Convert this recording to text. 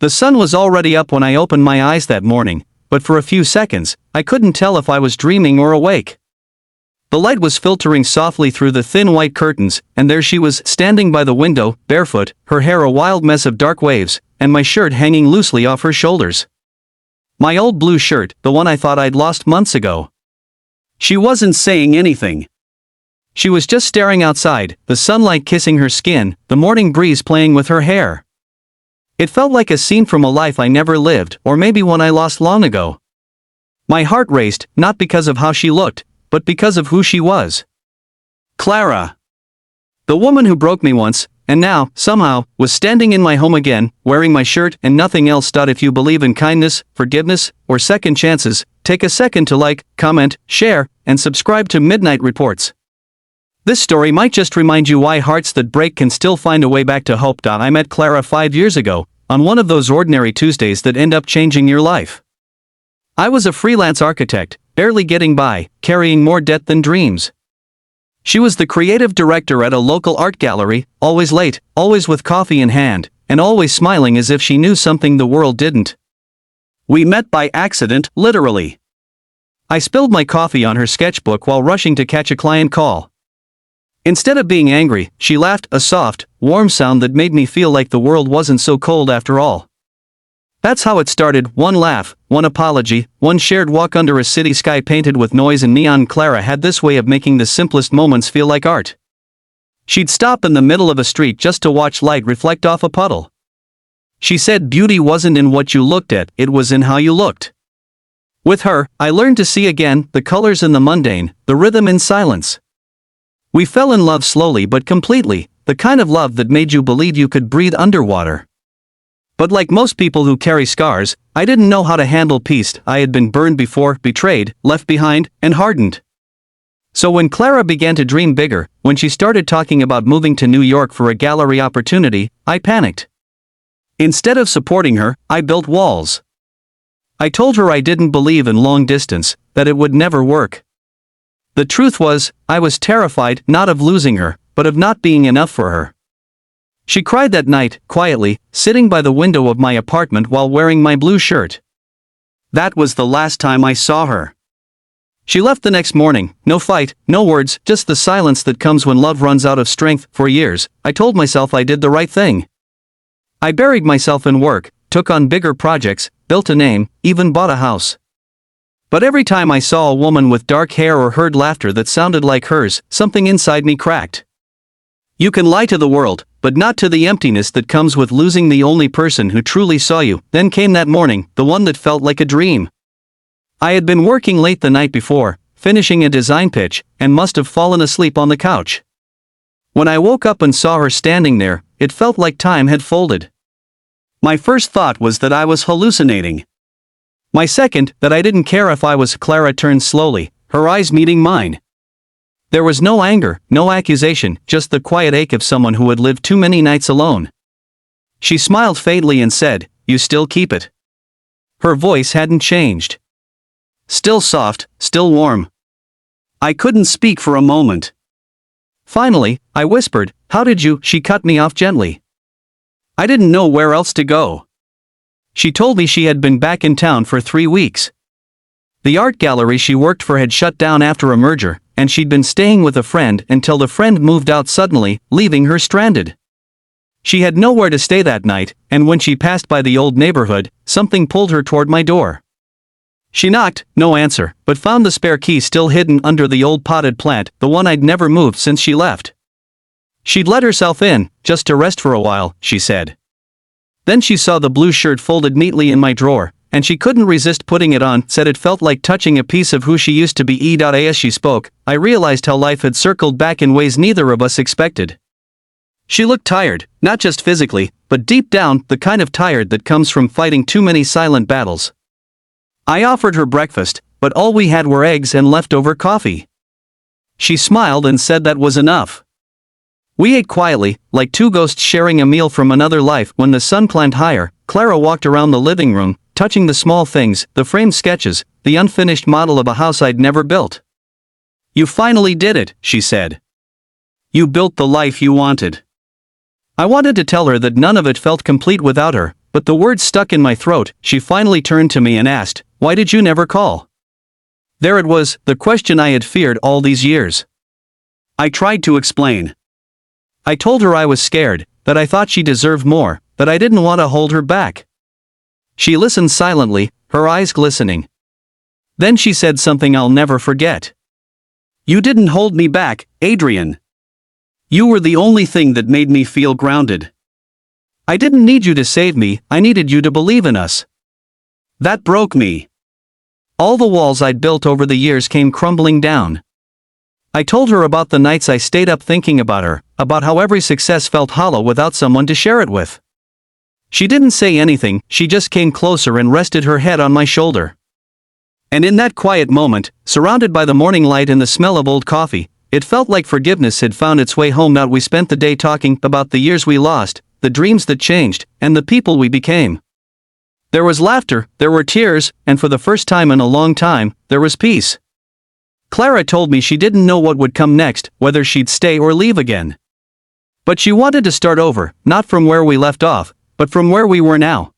The sun was already up when I opened my eyes that morning, but for a few seconds, I couldn't tell if I was dreaming or awake. The light was filtering softly through the thin white curtains, and there she was, standing by the window, barefoot, her hair a wild mess of dark waves, and my shirt hanging loosely off her shoulders. My old blue shirt, the one I thought I'd lost months ago. She wasn't saying anything. She was just staring outside, the sunlight kissing her skin, the morning breeze playing with her hair. It felt like a scene from a life I never lived, or maybe one I lost long ago. My heart raced, not because of how she looked, but because of who she was. Clara. The woman who broke me once, and now, somehow, was standing in my home again, wearing my shirt and nothing else. If you believe in kindness, forgiveness, or second chances, take a second to like, comment, share, and subscribe to Midnight Reports. This story might just remind you why hearts that break can still find a way back to hope. I met Clara 5 years ago, on one of those ordinary Tuesdays that end up changing your life. I was a freelance architect, barely getting by, carrying more debt than dreams. She was the creative director at a local art gallery, always late, always with coffee in hand, and always smiling as if she knew something the world didn't. We met by accident, literally. I spilled my coffee on her sketchbook while rushing to catch a client call. Instead of being angry, she laughed, a soft, warm sound that made me feel like the world wasn't so cold after all. That's how it started, one laugh, one apology, one shared walk under a city sky painted with noise and neon. Clara had this way of making the simplest moments feel like art. She'd stop in the middle of a street just to watch light reflect off a puddle. She said beauty wasn't in what you looked at, it was in how you looked. With her, I learned to see again, the colors in the mundane, the rhythm in silence. We fell in love slowly but completely, the kind of love that made you believe you could breathe underwater. But like most people who carry scars, I didn't know how to handle peace. I had been burned before, betrayed, left behind, and hardened. So when Clara began to dream bigger, when she started talking about moving to New York for a gallery opportunity, I panicked. Instead of supporting her, I built walls. I told her I didn't believe in long distance, that it would never work. The truth was, I was terrified, not of losing her, but of not being enough for her. She cried that night, quietly, sitting by the window of my apartment while wearing my blue shirt. That was the last time I saw her. She left the next morning, no fight, no words, just the silence that comes when love runs out of strength. For years, I told myself I did the right thing. I buried myself in work, took on bigger projects, built a name, even bought a house. But every time I saw a woman with dark hair or heard laughter that sounded like hers, something inside me cracked. You can lie to the world, but not to the emptiness that comes with losing the only person who truly saw you. Then came that morning, the one that felt like a dream. I had been working late the night before, finishing a design pitch, and must have fallen asleep on the couch. When I woke up and saw her standing there, it felt like time had folded. My first thought was that I was hallucinating. My second, that I didn't care if I was. Clara turned slowly, her eyes meeting mine. There was no anger, no accusation, just the quiet ache of someone who had lived too many nights alone. She smiled faintly and said, "You still keep it." Her voice hadn't changed. Still soft, still warm. I couldn't speak for a moment. Finally, I whispered, "How did you?" She cut me off gently. I didn't know where else to go. She told me she had been back in town for 3 weeks. The art gallery she worked for had shut down after a merger, and she'd been staying with a friend until the friend moved out suddenly, leaving her stranded. She had nowhere to stay that night, and when she passed by the old neighborhood, something pulled her toward my door. She knocked, no answer, but found the spare key still hidden under the old potted plant, the one I'd never moved since she left. She'd let herself in, just to rest for a while, she said. Then she saw the blue shirt folded neatly in my drawer, and she couldn't resist putting it on, said it felt like touching a piece of who she used to be. As she spoke, I realized how life had circled back in ways neither of us expected. She looked tired, not just physically, but deep down, the kind of tired that comes from fighting too many silent battles. I offered her breakfast, but all we had were eggs and leftover coffee. She smiled and said that was enough. We ate quietly, like two ghosts sharing a meal from another life. When the sun climbed higher, Clara walked around the living room, touching the small things, the framed sketches, the unfinished model of a house I'd never built. "You finally did it," she said. "You built the life you wanted." I wanted to tell her that none of it felt complete without her, but the words stuck in my throat. She finally turned to me and asked, "Why did you never call?" There it was, the question I had feared all these years. I tried to explain. I told her I was scared, that I thought she deserved more, that I didn't want to hold her back. She listened silently, her eyes glistening. Then she said something I'll never forget. "You didn't hold me back, Adrian. You were the only thing that made me feel grounded. I didn't need you to save me, I needed you to believe in us. That broke me." All the walls I'd built over the years came crumbling down. I told her about the nights I stayed up thinking about her, about how every success felt hollow without someone to share it with. She didn't say anything, she just came closer and rested her head on my shoulder. And in that quiet moment, surrounded by the morning light and the smell of old coffee, it felt like forgiveness had found its way home. Out we spent the day talking about the years we lost, the dreams that changed, and the people we became. There was laughter, there were tears, and for the first time in a long time, there was peace. Clara told me she didn't know what would come next, whether she'd stay or leave again. But she wanted to start over, not from where we left off, but from where we were now.